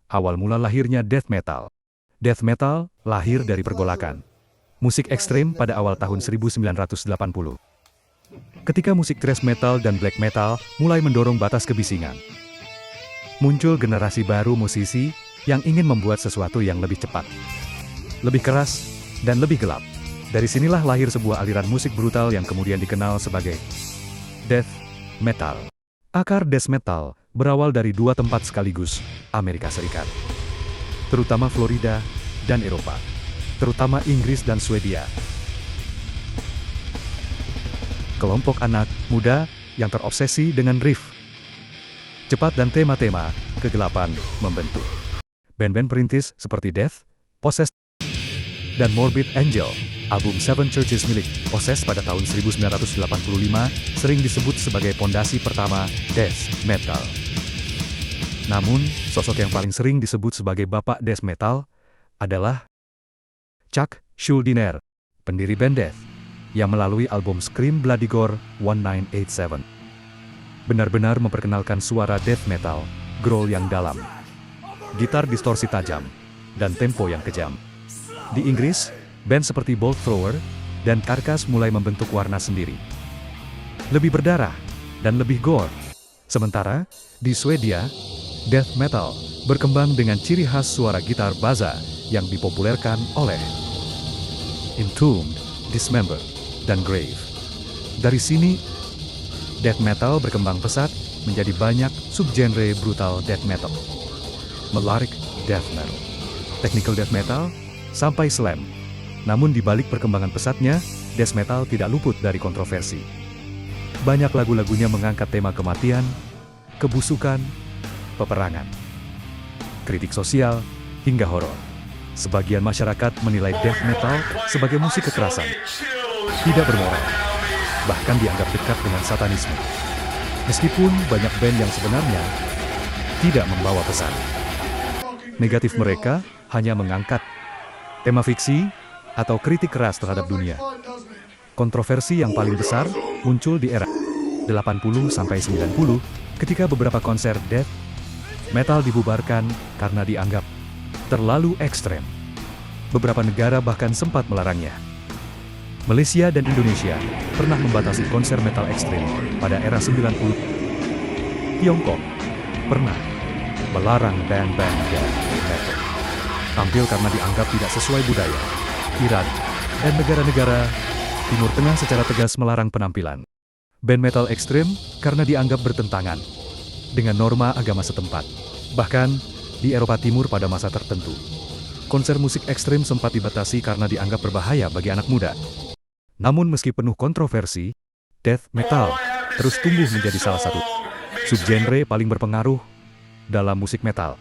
awal mula lahirnya death metal. Death metal lahir dari pergolakan musik ekstrem pada awal tahun 1980. Ketika musik thrash metal dan black metal mulai mendorong batas kebisingan, muncul generasi baru musisi yang ingin membuat sesuatu yang lebih cepat, lebih keras, dan lebih gelap. Dari sinilah lahir sebuah aliran musik brutal yang kemudian dikenal sebagai death metal. Akar death metal berawal dari dua tempat sekaligus, Amerika Serikat, terutama Florida dan Eropa, terutama Inggris dan Swedia. Kelompok anak muda yang terobsesi dengan riff cepat dan tema-tema kegelapan membentuk band-band perintis seperti Death, Possessed, dan Morbid Angel. Album Seven Churches milik Possessed pada tahun 1985 sering disebut sebagai pondasi pertama death metal. Namun, sosok yang paling sering disebut sebagai bapak death metal adalah Chuck Schuldiner, pendiri band Death, yang melalui album Scream Bloody Gore 1987 benar-benar memperkenalkan suara death metal, growl yang dalam, gitar distorsi tajam, dan tempo yang kejam. Di Inggris, band seperti Bolt Thrower dan Carcass mulai membentuk warna sendiri, lebih berdarah dan lebih gore. Sementara di Swedia, death metal berkembang dengan ciri khas suara gitar baza yang dipopulerkan oleh Entombed, Dismember, dan Grave. Dari sini, death metal berkembang pesat menjadi banyak subgenre brutal death metal, melodic death metal, technical death metal, sampai slam. Namun di balik perkembangan pesatnya, death metal tidak luput dari kontroversi. Banyak lagu-lagunya mengangkat tema kematian, kebusukan, peperangan, kritik sosial, hingga horor. Sebagian masyarakat menilai death metal sebagai musik kekerasan, tidak bermoral, bahkan dianggap dekat dengan satanisme. Meskipun banyak band yang sebenarnya tidak membawa pesan negatif, mereka hanya mengangkat tema fiksi atau kritik keras terhadap dunia. Kontroversi yang paling besar muncul di era 80-90 ketika beberapa konser death metal dibubarkan karena dianggap terlalu ekstrem. Beberapa negara bahkan sempat melarangnya. Malaysia dan Indonesia pernah membatasi konser metal ekstrem pada era 90. Tiongkok pernah melarang band-band death metal tampil karena dianggap tidak sesuai budaya. Iran dan negara-negara Timur Tengah secara tegas melarang penampilan band metal ekstrem karena dianggap bertentangan dengan norma agama setempat. Bahkan di Eropa Timur pada masa tertentu, konser musik ekstrem sempat dibatasi karena dianggap berbahaya bagi anak muda. Namun meski penuh kontroversi, death metal terus tumbuh menjadi salah satu subgenre paling berpengaruh dalam musik metal.